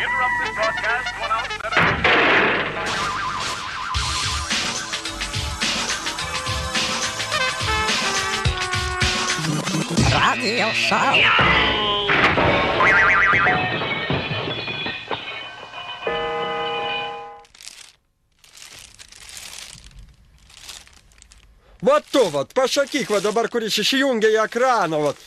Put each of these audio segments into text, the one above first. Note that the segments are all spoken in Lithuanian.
interrupt this broadcast to announce that Radio Show. Вот tu, vat, pasakyk, va dabar, kuris išjungia į ekraną, vat.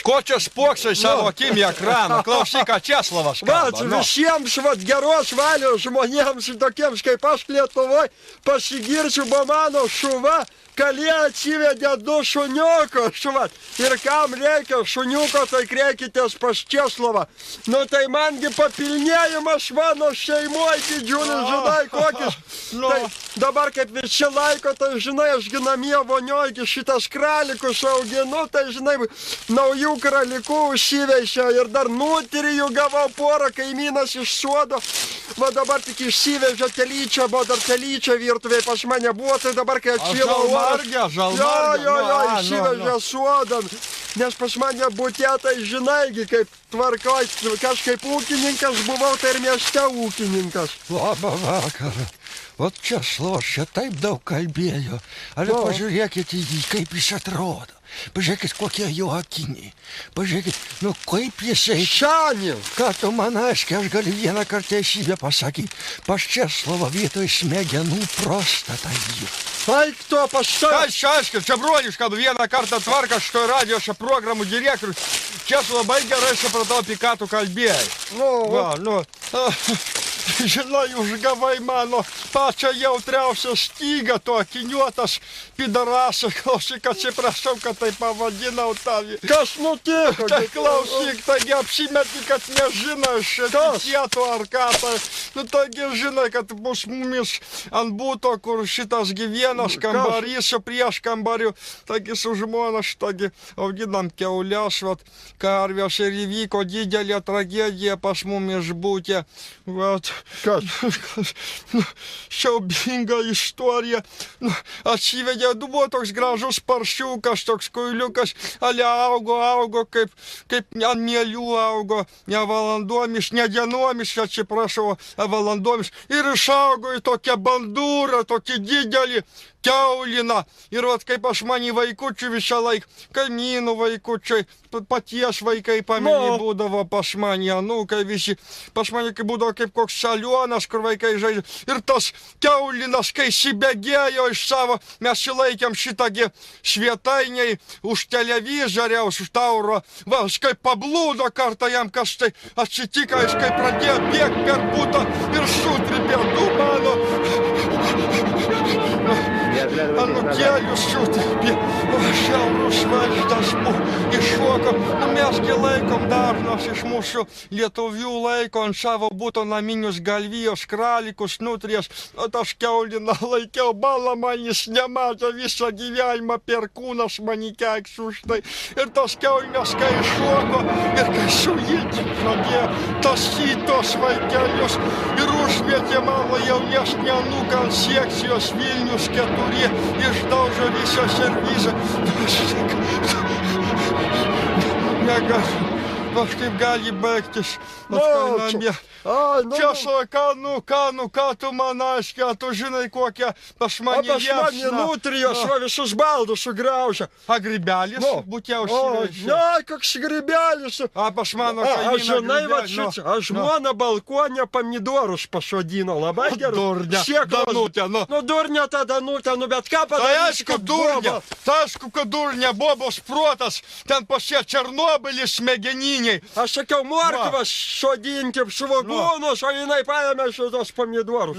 Ko čia spoksai savo akim į ekraną? Klausyk, ką Česlavas kalba. Vat, visiems, vat, geros valios žmonėms, tokiems kaip aš Lietuvoj, pasigirsiu, bo mano šuva, kalė atsivedė 2 šuniukus, vat. Ir kam reikia šuniuko, tai kreikitės pas Česlovą. Nu, tai mangi papilnėjimas mano šeimoje didžiulis, žinai, kokis. Tai dabar kaip visi laiko, tai žinai, aš ginamie vonioji šitas kralikus auginu, tai žinai, naujų kralikų užsiveisė ir dar nutirijų gavau porą, kaimynas iš sodo. Va dabar tik išsivežė telyčią, buvo dar telyčią virtuvėje pas mane buvo, tai dabar kai atšilo Žalmargė. Jo, išsivežė sodan, nes pas mane butė, tai žinaigi, kaip tvarkoj, kažkaip ūkininkas buvau, tai ir mieste ūkininkas. Labą vakarą. Vat Česlovas čia taip daug kalbėjo. Ale pažiūrėkit į jį, kaip jis atrodo. Pažiūrėkit, kokie jo akiniai. Pažiūrėkit, nu kaip jisai... Šiandien. Ką tu man aiškiai, aš galiu vieną kartą teisybę pasakyti. Pas Česlovą vietoj smegenų prostata jį. Eik to paštai. Kas čia aiškiai, čia broliš, kad vieną kartą tvarka šitoj radio šią programų direktorius. Česlovas labai gerai supratau, apie ką tu kalbėjai. Nu. Žinai, užgavai mano pačią jautriausią stygą, tu akiniuotas pidarasas, klausyk, atsiprašau, kad tai pavadinau tavį. Kas nutiko? Tai klausyk, taigi apsimeti, kad nežinai šitietų ar ką, tai, nu taigi žinai, kad bus mumis ant būto, kur šitas gyvienas kambarys su prieš kambariu, taigi su žmona šitagi auginam kiaules, vat, karvės ir įvyko didelė tragedija pas mumis būtė, vat. Kas? Siaubinga istorija. Atsivedė, buvo toks gražus paršiukas, toks kuiliukas, ale augo, kaip ant mielių augo, ne valandomis, ne dienomis, atsiprašau, valandomis. Ir išaugo į tokią bandūrą, tokį didelį kiauliną. Ir vat kaip aš man į vaikučių visą laiką, kaimynų vaikučiai, paties vaikai pameni būdavo pas mane, anūkai visi, pas mane kai būdavo kaip koks salionas, kur vaikai žaidžia. Ir tas kiaulinas, kai įsibėgėjo iš savo, mes įlaikėm šitągi švietainiai už televizoriaus, už tauro. Va, aš kaip pablūdo kartą jam kažtai atsitiko, jis kaip pradėjo bėgti per butą ir sutripė du mano. Anukėlius sutripė, šiaurus vaizdas iššoko. Mesgi laikom dažnas iš mūsų lietuvių laiko ant savo būto naminius galvijos, kralikus, nutrijas. O tas kiauliną laikiau, balą man jis nematė visą gyvenimą, perkūnas mani keiks už tai. Ir tas kiaulinas, kai iššoko ir kai sujilti pradėjo tasytos vaikelius ir užvietė mano jaunesnį anūką ant sekcijos Vilnius 4, išdaužo visą servizą. Negaliu. Aš kaip gali baigtis. Česlovai, ką tu man aiškiai, tu žinai kokią pas mane liepsną. O pas mane nutrijos, va visus baldus sugraužia. A grybelis? Būtė užsivežė. Ne, koks grybelis. A pas mano kaimyną aš žinai, va šičia, aš žmona balkonė pomidorus pasodino, labai gerai. Durnė, Danutė, nu. Nu, durnė ta Danutė, nu, bet ką padarysi, kad durnė. Tai aišku, kad durnė, bobos protas, ten pasie Černobylis smegeniniai. Aš sakiau, morkvas sodinti svogūnus, o jinai paėmė šitos pomidorus.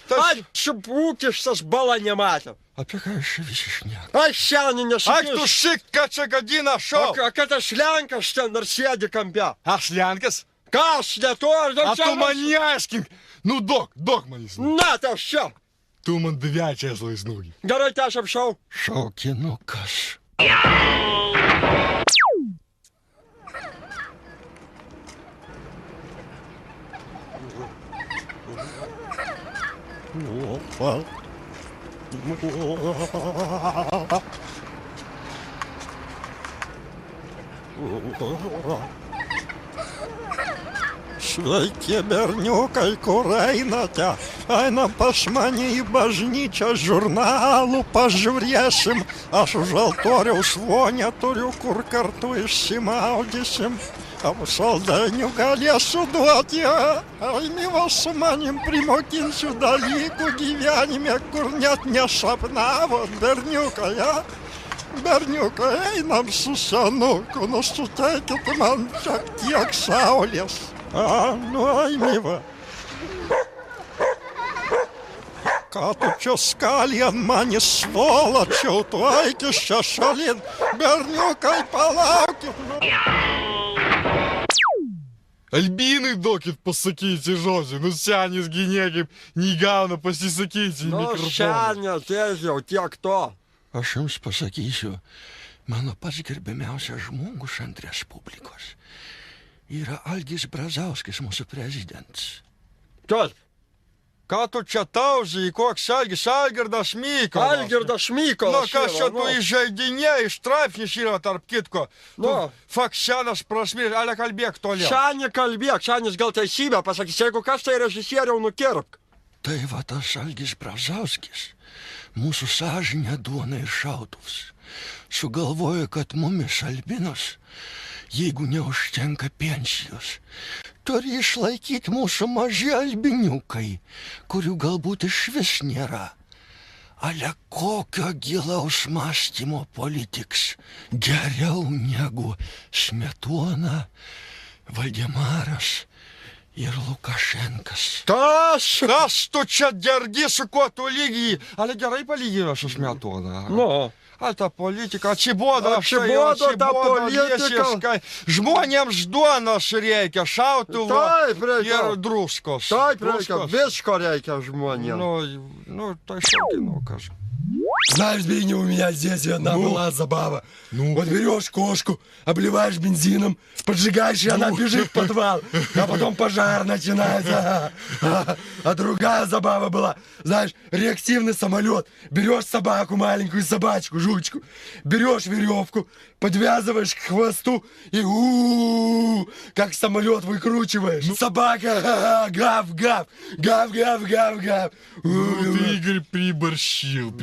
Aš ūkištas bala nematė. Apie ką aš visi šneka? Aš šiandien nesakysiu. Ak tu šik, kad čia gadina šau. Kad aš Lenkas ten dar sėdi kampe. Aš Lenkas? Kas, ne to, aš dar čia... A tu man neaiškink. Nu, dok man jis. Na, tai aš čia. Tu man dviečia laisnūgi. Gerai, tai aš apšau. Šaukinukas. Sveiki, berniukai, kur einate? Einam pas mane į bažnyčią, žurnalų pažiūrėsim. Aš už altoriaus vonę turiu, kur kartu išsimaudysim. Saldainių galėsiu duoti, Aimiva su manim primokinsiu dalykų gyvenime, kur net nesapnavot, berniukai, Berniukai, einam su senuku, suteikit man šiek tiek saulės. Aimiva. Ką tu čia skali ant manęs, svolačiau, tu eikis čia šalin, berniukai, palaukit. Albinai duokit pasakyti žodžiu, senis gynėkim, neįgauna pasisakyti į mikrofoną. Senis, tiesiog tiek to. Aš jums pasakysiu, mano pats gerbiamiausias žmogus ant Respublikos yra Algis Brazauskis, mūsų prezidentas. Kas? Ką tu čia taužiai, koks Algis, Algirdas Mykolas? Algirdas Mykolas. Kas čia tu įžeidinėjai, straipsnis yra tarp kitko. Faksenas prasmės, ale kalbėk toliau. Šiandien kalbėk, šiandien gal teisybę pasakys, jeigu kas tai režisieriau nukirpk. Tai va tas Algis Brazauskis, mūsų sąžinė duona ir šautuvas, sugalvojo, kad mumis albinos, jeigu neužtenka pensijos, turi išlaikyti mūsų maži albiniukai, kurių galbūt išvis nėra. Ale kokio gilaus mąstymo politiks geriau negu Smetona, Valdemaras ir Lukašenkas. Kas tu čia dergi, su kuo tu lygiai? Ale gerai palygino su Smetona. Al ta politika, atsibodo ta politika. Žmonėms duonos reikia, šautuvo ir druskos. Taip reikia, visko reikia žmonėms. Tai šaukinu kažką. Знаешь, Беня, у меня здесь одна была забава. Вот берешь кошку, обливаешь бензином, поджигаешь, и она бежит в подвал, а потом пожар начинается. А другая забава была, знаешь, реактивный самолет. Берешь собаку маленькую, собачку, жучку, берешь веревку, подвязываешь к хвосту и как самолет выкручиваешь. Собака, гав-гав, гав-гав-гав-гав. Ты, Игорь, приборщил.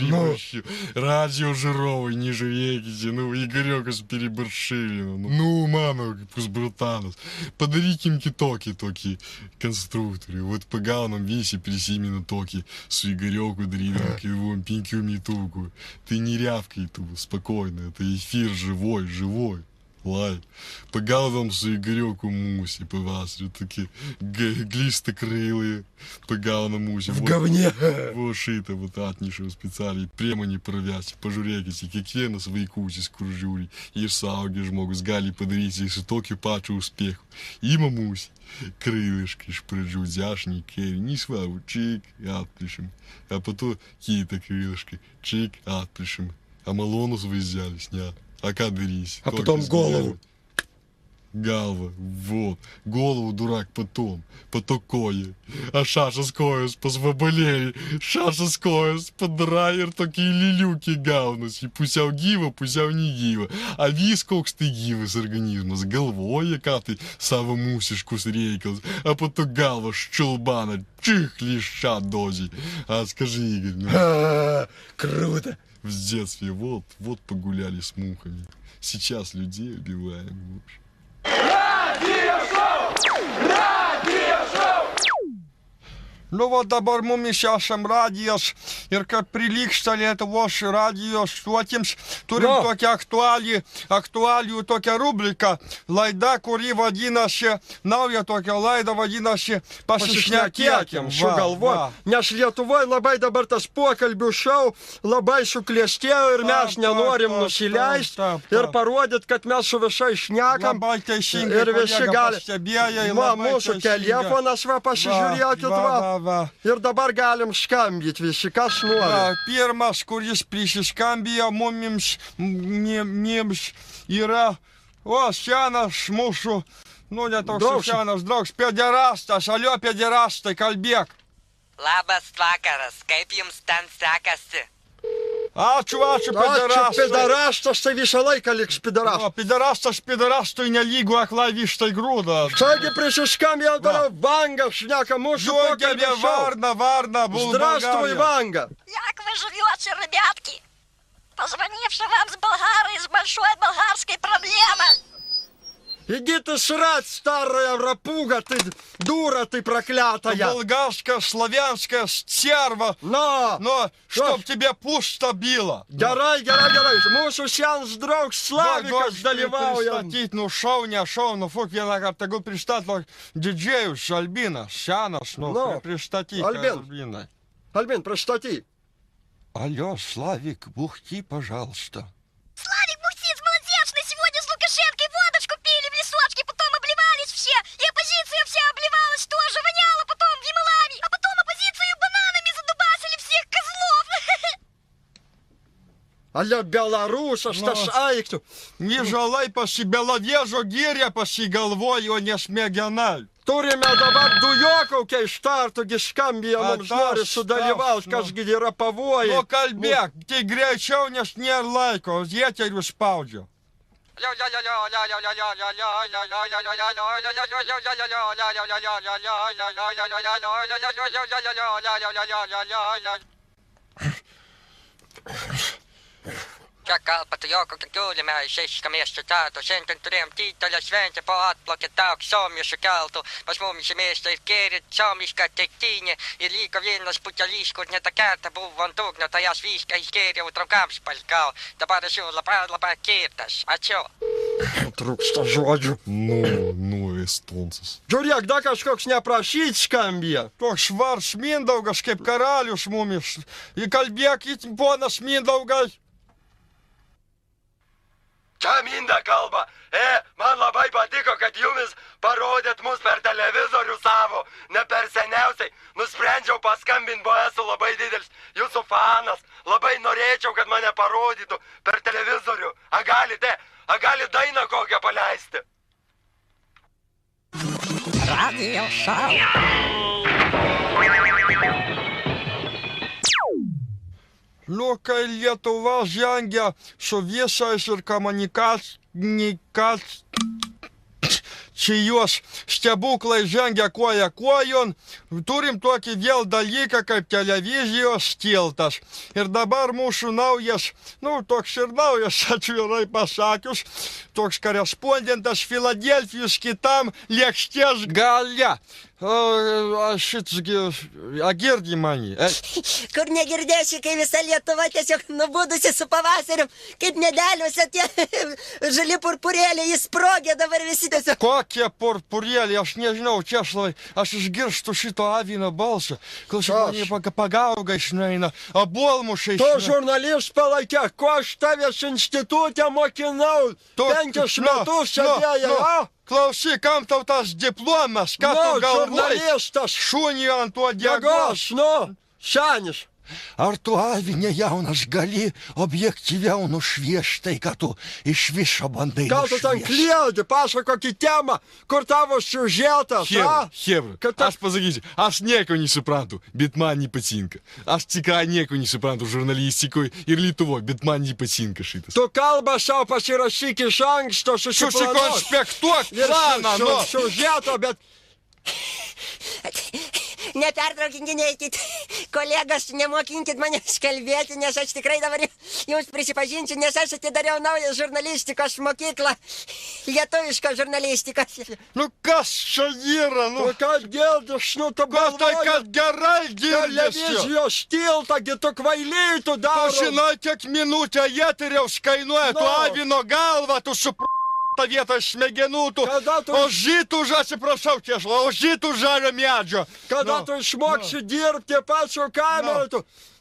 Радио жировый, не живеките. Игорёка переборщили. Мама, пусть братанус. Подарите им токи конструкторы. Вот по галам весе присименно токи. С Игорёку дринок, вон пинкю митуку. Ты не рявкай ту, спокойно. Это эфир живой. Лай. По галам с Игорёку муси, по васрю, такие глистокрылые, по галам муси. В говне. Вот шито, вот атнишего специально, прямо не провязь, пожуреките, какие на свои куси скружури, и сауги ж могут с гали подарить, если только пачу успеху. И мамуси, крылышки шприджу, зяшни, керри, не сваву, чик, отпишем. А потом какие-то крылышки, чик, отпишем. А малону свои взяли, снят. А кадрись. А потом голову. Галва, вот. Голову, дурак, потом кое. А шаша с коес позвоболели. Шаша с коес подрайер, такие лилюки гавнус. И пусяв гива, пусяв не гива. А вискокс ты гива с организма. С головой, яка ты сава мусишку срейкалась. А потом галва щелбана, чих лиша дози. А скажи, Игорь, круто. В детстве вот погуляли с мухами. Сейчас людей убиваем. Nu, va dabar mumis esam radijos ir kad prilyksta Lietuvos radijos stotiems, turim tokią aktualijų tokią rubriką, laida, kuri vadinasi, nauja tokia laida vadinasi Pasišnekėkim. Nes Lietuvoje labai dabar tas pokalbių šou labai suklestėjo ir mes nenorim nusileisti ir parodyti, kad mes su visai šnekam. Labai teisingai, ir visi gali. Pastebėjai, Mūsų telefonas pasižiūrėkit va. Ir dabar galim skambyti visi, kas nori. Pirmas, kuris prisiskambėjo mums yra, senas mūsų, ne toks senas draugs, pederastas, alio pederastai, kalbėk. Labas vakaras, kaip jums ten sekasi? Ačiū, Ačiū, pederastai. pederastas, tai visą laiką liks pederastas. O, pederastas pederastui nelygų aklai vištai grūda. Taigi prisiskambėjau toliau, Vanga šneka mūsų Жогебе, pokalbio šou. Varна, Здравствуй, Bulgarija. Ванга. Как вы живете, ребятки? Позвонивший вам с Болгарии с большой болгарской проблемой. Иди ты срать, старая рапуга, ты дура, ты проклятая. Болгарская, славянская стерва. Но, чтоб тебе пусто било. Герой. Mūsų senas draugs Slavikas dalyvauja. Pristatyt, nu šau, ne šau, nu fuk vieną kartą, tegul pristato didžėjus, Albinas, senas, pristatyk, Albinai. Альбин, простати. Алло, Славик, бухти, пожалуйста. Славик Бухтиц, молодечный, сегодня с Лукашенкой водочку пили в лесочке, потом обливались все, и оппозиция вся обливалась тоже, воняла потом в Ямалаве, а потом оппозицию бананами задубасили всех козлов. Алло, белоруса, что ж айкту. Не жалай пasi Belaviežo gyrė pasigalvojo nesmėgenal. Turime dabar dujokaukę iš starto, skambija mums nori sudalyvauti, kasgi yra pavojai. Nu kalbėk, tai greičiau, nes nėra laiko, eterių spaudžio. Čakal patrioko, kad turime išeišką miesto tātu, šiandien turėjom tītaļa šventę po atplakė tauk somiešu keltu, pas mumis į miestą ir kērit somišką teiktinę ir liko vienas putelis, kur ne tą kartą buvo ant dugno, tai aš viską iškėriau draugams palikau, dabar esu labai kėrtas, ačiū. Trūksta žodžių. Nu, estoncis. Žiūrėk, da kažkoks neprašyt skambija. Toks švars Mindaugas kaip karalius mumis. Įkalbėkit, ponas Mindaugai. Čia Minda kalba. Man labai patiko, kad jumis parodėt mus per televizorių savo, ne per seniausiai. Nusprendžiau paskambinti, bo esu labai didelis jūsų fanas. Labai norėčiau, kad mane parodytų per televizorių. A galit dainą kokią paleisti? Radio šou. Nu, kai Lietuva žengia su viešais ir komunikacijos stebuklai žengia koja kojon, turim tokį vėl dalyką kaip televizijos tiltas. Ir dabar mūsų naujas, toks ir naujas, atvirai pasakius, toks korespondentas Filadelfijos kitam lėkštės gale. Girdi mani. Kur negirdėsi, kai visa Lietuva tiesiog nubudusi su pavasariu, kaip medeliuose tie žali purpurėliai įsprogė dabar visi tiesiog. Kokie purpurėliai, aš nežinau, Česlavai, aš išgirstu šito avino balsą. Klausyk, mane pagauga išneina, abuolmušai To išneina. žurnalist palaikė, ko aš tavęs institutė mokinau. 5 metus sėdėjau. Klausyk, kam tau tas diplomas, ką tu galvoji? Žurnalistas. Šunį ant to Jėgos, diagos. senis. Ar tu, avinė jaunas, gali objektyviau nušviesti tai, ką tu iš viso bandai Gal tu ten nušviesti? kliedi, pasakokį temą, kur tavo siužetas, Hebra, Kad ta- aš pasakysiu, aš nieko nesuprantu, bet man nepatinka. Aš tikrai nieko nesuprantu žurnalistikoje ir Lietuvoje, bet man nepatinka šitas. Tu kalbą savo pasirašyk iš anksto, susiplanuok. Susikonspektuok Yra planą, nu. siužeto, bet Nepertraukinėkit, kolegos, nemokinkit mane kalbėti, nes aš tikrai dabar jums prisipažinsiu, nes aš atidariau naują žurnalistikos mokyklą, lietuvišką žurnalistikos. Nu kas čia yra, nu? kad girdis, tu Gal tai, kad gerai girdisi? televizijos tiltą, gi tu kvailiai, tu Tu daro. žinai, kiek minutę eteriaus kainuoja, tu avino galvą, tu tą vietą smegenų, tu Kada tu- ožitužą, atsiprašau, Česla, ožitužą medžio. Kada tu išmoksi dirbti pačio kamerą,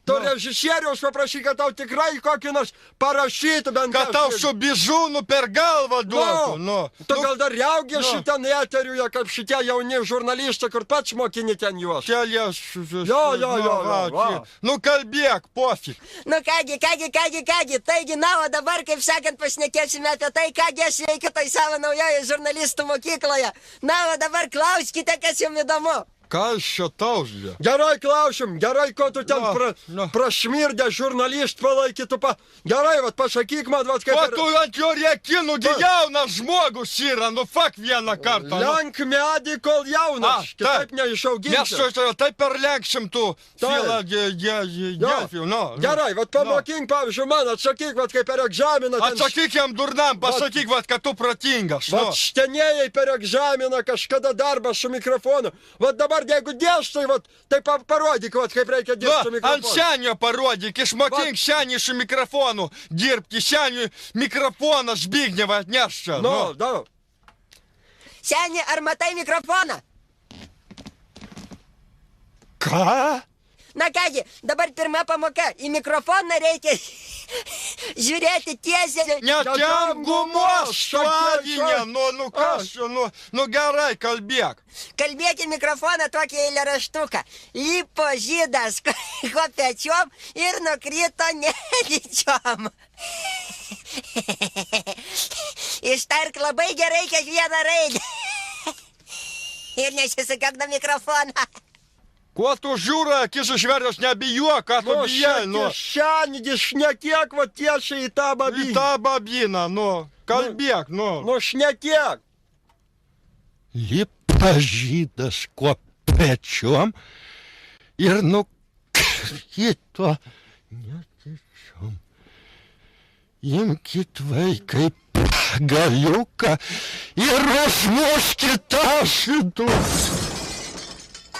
tu režisieriaus paprašy, kad tau tikrai kokį nors parašytų bent Kad tau kažką. su bizūnu per galvą duotų, nu. Tu gal dar jaugiasi ten eteriuje, kaip šitie jauni žurnalistai, kur pats mokini ten juos. Kelias. Jo, va. Nu kalbėk, pofik. Nu kągi, taigi, na, o dabar, kaip sakant, pašnekėsime apie tai, kągi aš veikiu tai savo naujoje žurnalistų mokykloje. Na, o dabar klauskite, kas jums įdomu. Ką aš čia tauždė? Gerai klausim, gerai, ko tu ten prašmirdė žurnalistų palaikytų Gerai, vat pasakyk man, vat kaip... O tu ant jo rėkinų, jaunas žmogus yra, nu fak vieną kartą. Lenk medį, kol jaunas, kitaip neišauginti. Mes taip perlenkšim tu filą gelfių, nu. Gerai, vat pamokink, pavyzdžiui, man, atsakyk, vat kaip per egzaminą. Atsakyk jam durnam, pasakyk, vat, kad tu pratingas. Vat štenėjai per egzaminą kažkada darbą su mikrofonu. Vat dabar, jeigu dėstai, vat, tai parodyk, vat, kaip reikia dirbti su mikrofonu. Ant senio parodyk, išmokink senį su mikrofonu dirbti. Senį mikrofoną Zbignevą atneš čia. Nu. Seni, ar matai mikrofoną? Ką? Na kągi, dabar pirma pamoka. Į mikrofoną reikia žiūrėti tiesiai. Ne ten gumos šlavinė, nu kas čia, nu gerai, kalbėk. Kalbėk į mikrofoną tokį eilėraštuką. Lipo žydas kopečiom ir nukrito netyčiom. Ištark labai gerai kiekvieną raidę. Ir nesisukak mikrofoną. Kuo tu žiūri, akis išveręs, nebijuok, ką tu bijai, nu. Šiandien šnekėk, va tiesiai į tą babiną. Į tą babiną, nu, kalbėk, nu. Nu, šnekėk. Lipa žydas kopečiom ir nukrito netyčiom. Imkit vaikai pagaliuką ir užmuškit ašidus.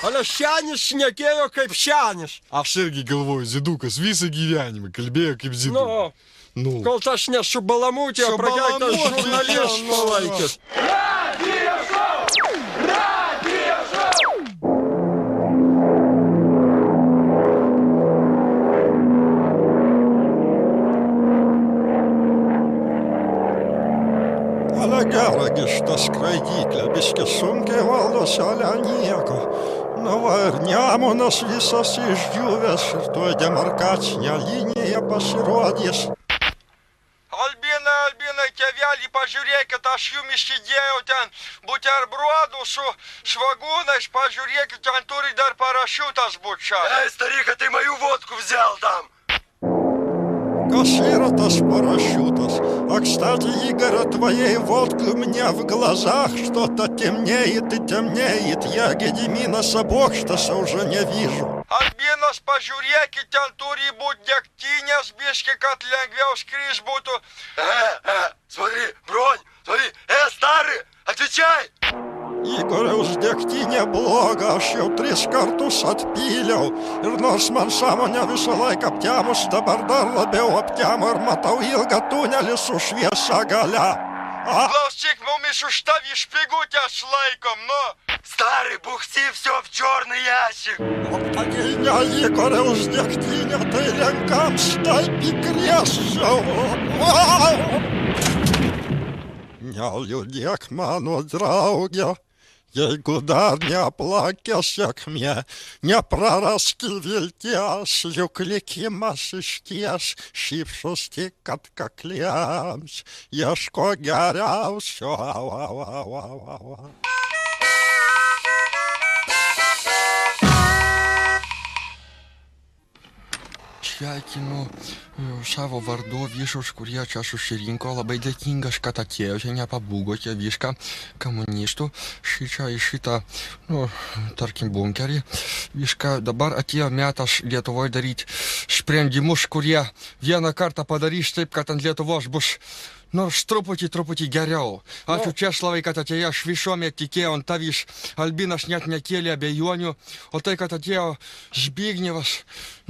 Ale šiandien šnekėjo kaip šiandien. Aš irgi galvoju, zidukas visą gyvenimą kalbėjo kaip zidukas. Nu, kol aš nesu balamutė, o prakeiktas žurnalistų palaikęs. Radio show! Radio show! Ale geragi šitą skraidyklę, biškį sunkiai valdosi, ale nieko. Na va, ir Nemunas visas išdžiūvęs ir tuoj demarkacinė linija pasirodys. Albinai, tėvelį, pažiūrėkit, aš jums išsidėjau ten buterbrodų su švagūnais, pažiūrėkit, ten turi dar parašiutas būt čia. Эй, старик, ты мою водку взял там. Kas yra tas парашютас? А, кстати, Игорь, от твоей водки у меня в глазах что-то темнеет и темнеет. Я Гедимина Собокштаса уже не вижу. Albinas, pažiūrėkit, ten turi būt degtinės, biški, kad lengviau skrys būtų. Смотри, бронь, смотри, старый, отвечай! Igoriaus degtinė bloga, aš jau 3 kartus atpyliau. Ir nors man sąmonė visą laiką aptemus, dabar dar labiau aptemo ir matau ilgą tunelį su šviesa gale. Klausyk, mumis už tavį špigutės laikom, nu. Старый, бухти все в черный ящик. O taigi ne Igoriaus degtinė, tai lenkams taip įkrėsčiau. Neliūdėk, mano draugė. Jeigu dar neaplakė sėkmė, nepraraski vilties, juk likimas išties šypsos tik atkakliems, ieško geriausio. Sveikinu savo vardu visus, kurie čia susirinko. Labai dėkingas, kad atėjote, nepabūgote viską komunistų. Šičia į šitą, tarkim, bunkerį. Viską dabar atėjo metas Lietuvoje daryti sprendimus, kurie vieną kartą padarys taip, kad ant Lietuvos bus nors truputį geriau. Ačiū Česlavai, kad atėjo, aš visuomet tikėjau ant tavęs. Albinas net nekėlė abejonių, o tai, kad atėjo Zbignevas,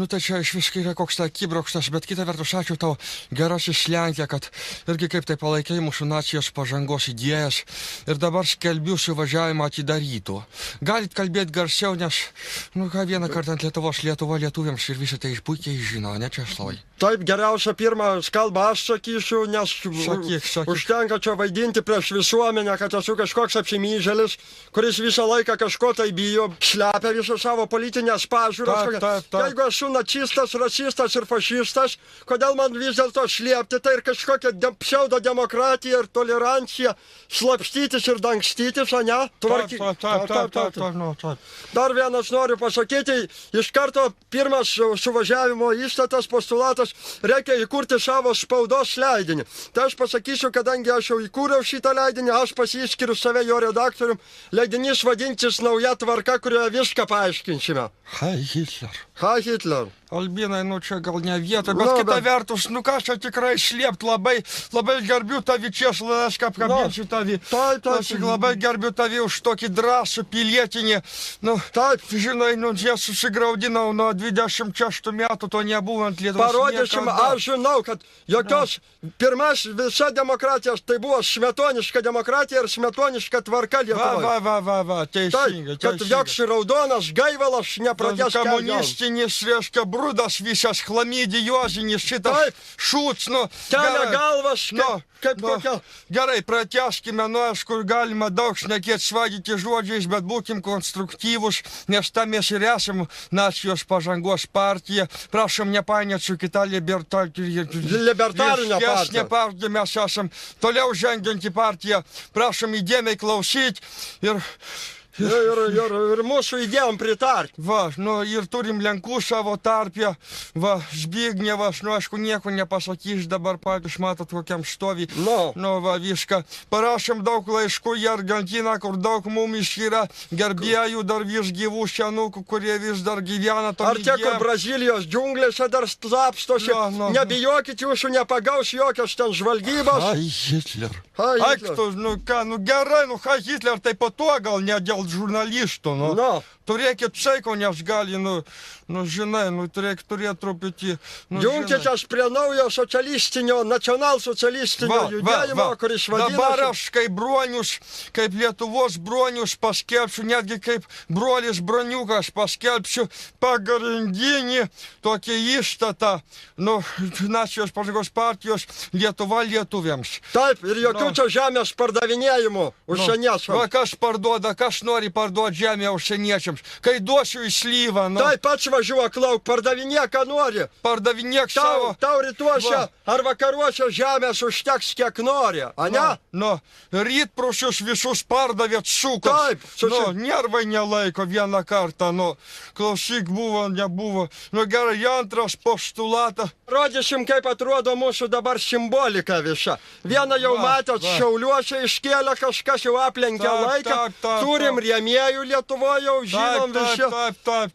tai čia iš viskai yra koks tai akibrokštas, bet kita vertus ačiū tau, gerasis Lenkija, kad irgi kaip tai palaikai mūsų nacijos pažangos idėjas ir dabar skelbiu suvažiavimą atidarytų. Galit kalbėti garsiau, nes, vieną kartą ant Lietuvos Lietuva lietuviams ir visi tai puikiai žino, ne Česlavai? Taip, geriausia pirmą kalbą aš sakysiu, nes Sakyk. Užtenka čia vaidinti prieš visuomenę, kad esu kažkoks apsimyžėlis, kuris visą laiką kažko tai bijo, šlepia visą savo politinės pažiūras. Taip. Jeigu esu nacistas, rasistas ir fašistas, kodėl man vis dėlto šliepti tai ir kažkokią pseudodemokratiją ir toleranciją slapstytis ir dangstytis, o ne? Taip. Dar vienas noriu pasakyti, iš karto pirmas suvažiavimo įstatas, postulatas, reikia įkurti savo spaudos leidinį. Tai aš pasakysiu, kadangi aš jau įkūriau šitą leidinį, aš pasiskiriu save jo redaktorium, leidinys vadinsis Nauja tvarka, kurioje viską paaiškinsime. Hai Hitler. Albinai, čia gal ne vieta, bet kita vertus, ką čia tikrai šliept, labai gerbiu tavi Česlovai, aš apkabinsiu tavi. Aš labai gerbiu tavi už tokį drąsų pilietinį. Žinai, nesusigraudinau nuo 26 metų, to nebuvo ant Lietuvos. Parodysim, aš žinau, kad jokios pirmas visa demokratija, tai buvo smetoniška demokratija ir smetoniška tvarka Lietuvoje. Va, teisingai. Kad joks raudonas gaivalas nepradės kelti. Komunistinis, reiškia, brudas visas, chlamidiozinis, šitas šūts, kelia galvas, kaip kokia. Gerai, pratęskime, aišku, galima daug šnekėti, svadyti žodžiais, bet būkim konstruktyvus, nes tam mes ir esam nacijos pažangos partija. Prašom nepainioti su kita libertarinė partija. Mes esam toliau žengianti partija. Prašom įdėmiai klausyti ir mūsų idėjom pritarti. Ir turim Lenkų savo tarpę. Zbignevas, aišku, nieko nepasakys dabar patys, matot, kokiam stovi. Viską. Parašėm daug laiškų į Argentiną, kur daug mumis yra gerbėjų, dar vis gyvų senukų, kurie vis dar gyvena. Ar tie, kur Brazilijos džiunglėse dar slapstosi, nebijokit, jūsų nepagaus jokios ten žvalgybos. Hai Hitler. Gerai, Hai Hitler, tai po to gal ne dėl žurnalistų, turėkit saiko, nes gali, žinai, turėt truputį. Junkitės prie naujo socialistinio, nacionalsocialistinio judėjimo, kuris vadinasi. Dabar aš kaip bronius, kaip Lietuvos bronius paskelbsiu, netgi kaip brolis broniukas paskelbsiu pagrindinį tokį įstatą, nacijos pažangos partijos Lietuva lietuviams. Taip, ir jokių čia žemės pardavinėjimų užsieniečiams. Kas parduoda, kas nori parduoti žemę užsieniečiams. Kai duosiu į slyvą, Tai pats važiuok lauk, pardavinėk, ką nori. Pardavinėk savo. Tau rytuose ar vakaruose žemės užteks, kiek nori, a ne? Rytprūsius visus pardavėt sukas. Taip. Nervai nelaiko vieną kartą, klausyk, buvo, nebuvo. Gerai, antras postulatas. Rodysim, kaip atrodo mūsų dabar simbolika visa. Vieną jau matėt, Šiauliuose iškėlė kažkas, jau aplenkė laiką. Turim rėmėjų Lietuvoje, jau žinom visi.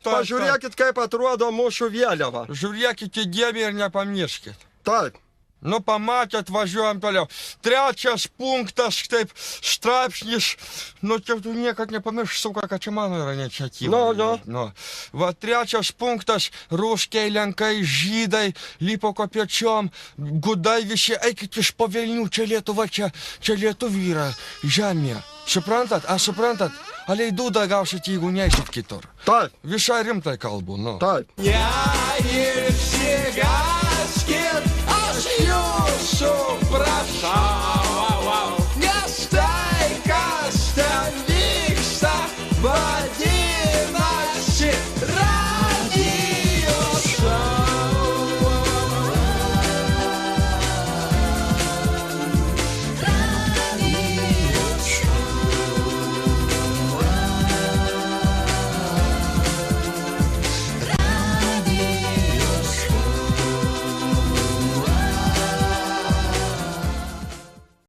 Pažiūrėkit, kaip atrodo mūsų vėliava. Žiūrėkit įdėmiai ir nepamirškit. Taip. Pamatėt, važiuojam toliau. Trečias punktas, taip, straipsnis, tu niekad nepamiršk, suka, kad čia mano yra iniciatyva. Trečias punktas, ruskiai, lenkai, žydai, lipo kopiečiom, gudai visi, eikit iš pavilnių, čia Lietuva, čia lietuvių yra žemė. Suprantat? Suprantat? Aliai dūdą gausit, jeigu neįsit kitur. Taip. Visai rimtai kalbu, Taip. Išsigaskit, aš jūsų prašau.